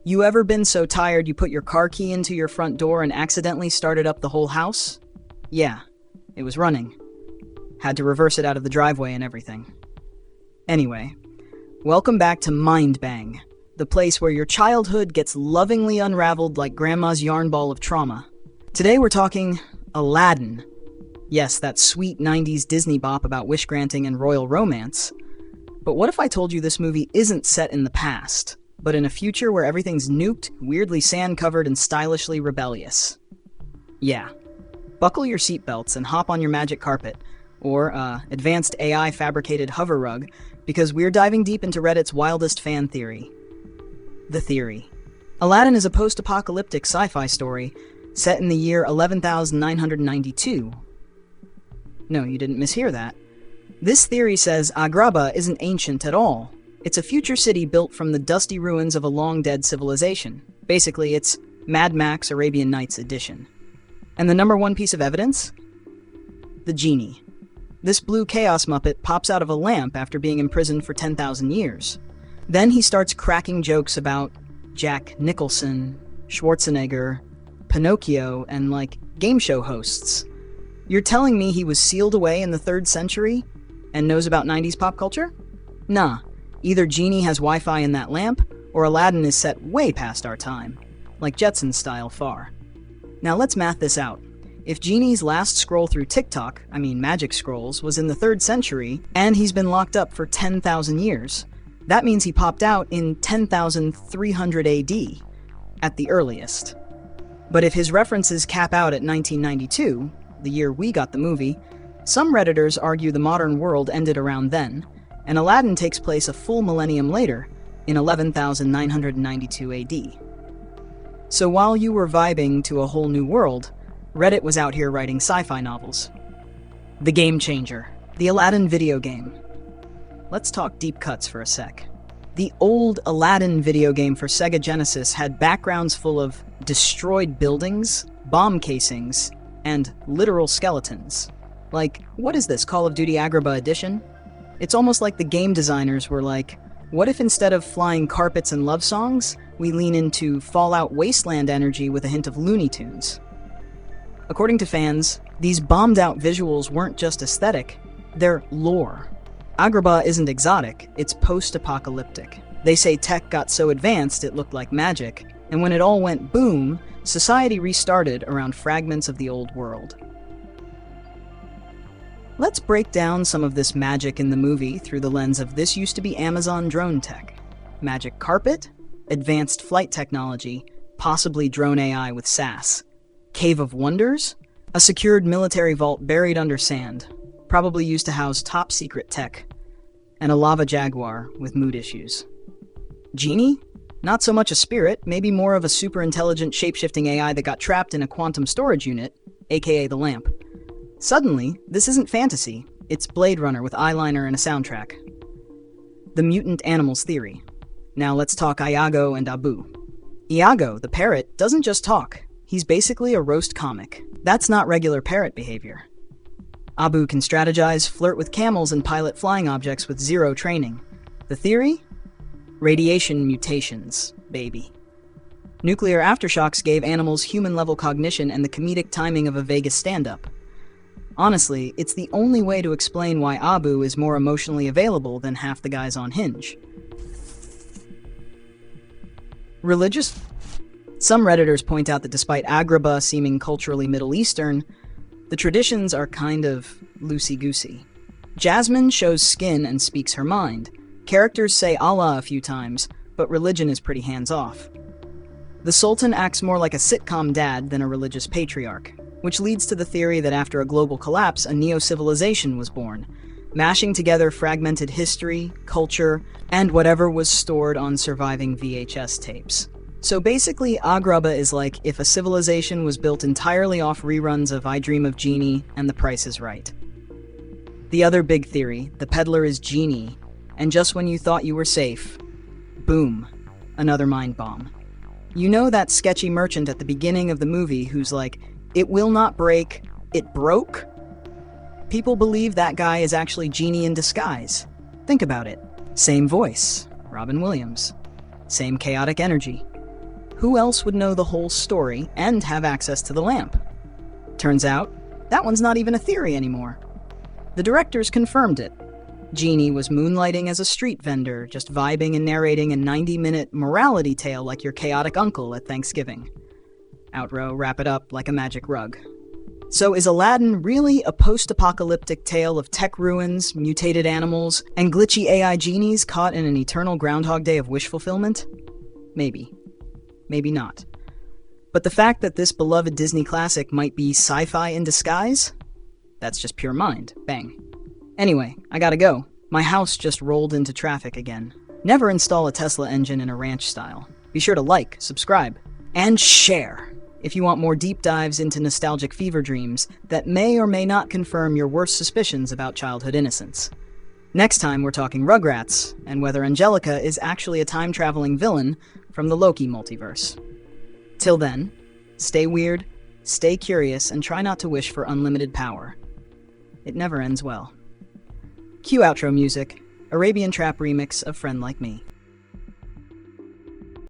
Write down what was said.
You ever been so tired you put your car key into your front door and accidentally started up the whole house? Yeah, it was running. Had to reverse it out of the driveway and everything. Anyway, welcome back to Mind Bang, the place where your childhood gets lovingly unraveled like grandma's yarn ball of trauma. Today we're talking Aladdin. Yes, that sweet 90s Disney bop about wish granting and royal romance. But what if I told you this movie isn't set in the past, but in a future where everything's nuked, weirdly sand-covered, and stylishly rebellious? Yeah. Buckle your seatbelts and hop on your magic carpet, or advanced AI-fabricated hover rug, because we're diving deep into Reddit's wildest fan theory. The theory. Aladdin is a post-apocalyptic sci-fi story set in the year 11,992. No, you didn't mishear that. This theory says Agrabah isn't ancient at all. It's a future city built from the dusty ruins of a long-dead civilization. Basically, it's Mad Max Arabian Nights edition. And the number one piece of evidence? The Genie. This blue chaos muppet pops out of a lamp after being imprisoned for 10,000 years. Then he starts cracking jokes about Jack Nicholson, Schwarzenegger, Pinocchio, and, game show hosts. You're telling me he was sealed away in the 3rd century and knows about 90s pop culture? Nah, either Genie has Wi-Fi in that lamp, or Aladdin is set way past our time, like Jetsons style far. Now let's math this out. If Genie's last scroll through TikTok, magic scrolls, was in the 3rd century, and he's been locked up for 10,000 years, that means he popped out in 10,300 AD, at the earliest. But if his references cap out at 1992, the year we got the movie, some Redditors argue the modern world ended around then, and Aladdin takes place a full millennium later, in 11,992 AD. So while you were vibing to a whole new world, Reddit was out here writing sci-fi novels. The Game Changer, the Aladdin video game. Let's talk deep cuts for a sec. The old Aladdin video game for Sega Genesis had backgrounds full of destroyed buildings, bomb casings, and literal skeletons. What is this, Call of Duty Agrabah Edition? It's almost like the game designers were like, what if instead of flying carpets and love songs, we lean into Fallout Wasteland energy with a hint of Looney Tunes? According to fans, these bombed-out visuals weren't just aesthetic, they're lore. Agrabah isn't exotic, it's post-apocalyptic. They say tech got so advanced it looked like magic, and when it all went boom, society restarted around fragments of the old world. Let's break down some of this magic in the movie through the lens of this used to be Amazon drone tech. Magic carpet, advanced flight technology, possibly drone AI with SAS. Cave of Wonders, a secured military vault buried under sand, probably used to house top-secret tech. And a lava jaguar with mood issues. Genie? Not so much a spirit, maybe more of a super-intelligent shape-shifting AI that got trapped in a quantum storage unit, aka the lamp. Suddenly, this isn't fantasy, it's Blade Runner with eyeliner and a soundtrack. The mutant animals theory. Now let's talk Iago and Abu. Iago, the parrot, doesn't just talk. He's basically a roast comic. That's not regular parrot behavior. Abu can strategize, flirt with camels, and pilot flying objects with zero training. The theory? Radiation mutations, baby. Nuclear aftershocks gave animals human-level cognition and the comedic timing of a Vegas stand-up. Honestly, it's the only way to explain why Abu is more emotionally available than half the guys on Hinge. Religious? Some Redditors point out that despite Agrabah seeming culturally Middle Eastern, the traditions are kind of loosey-goosey. Jasmine shows skin and speaks her mind. Characters say Allah a few times, but religion is pretty hands-off. The Sultan acts more like a sitcom dad than a religious patriarch, which leads to the theory that after a global collapse, a neo-civilization was born, mashing together fragmented history, culture, and whatever was stored on surviving VHS tapes. So basically, Agrabah is like if a civilization was built entirely off reruns of I Dream of Genie and The Price is Right. The other big theory, the peddler is Genie, and just when you thought you were safe, boom, another mind bomb. You know that sketchy merchant at the beginning of the movie who's like, it will not break, it broke? People believe that guy is actually Genie in disguise. Think about it. Same voice, Robin Williams. Same chaotic energy. Who else would know the whole story and have access to the lamp? Turns out, that one's not even a theory anymore. The directors confirmed it. Genie was moonlighting as a street vendor, just vibing and narrating a 90-minute morality tale like your chaotic uncle at Thanksgiving. Outrow, wrap it up like a magic rug. So is Aladdin really a post-apocalyptic tale of tech ruins, mutated animals, and glitchy AI genies caught in an eternal Groundhog Day of wish fulfillment? Maybe. Maybe not. But the fact that this beloved Disney classic might be sci-fi in disguise? That's just pure mind. Bang. Anyway, I gotta go. My house just rolled into traffic again. Never install a Tesla engine in a ranch style. Be sure to like, subscribe, and share if you want more deep dives into nostalgic fever dreams that may or may not confirm your worst suspicions about childhood innocence. Next time we're talking Rugrats, and whether Angelica is actually a time-traveling villain from the Loki multiverse. Till then, stay weird, stay curious, and try not to wish for unlimited power. It never ends well. Cue outro music, Arabian Trap remix of Friend Like Me.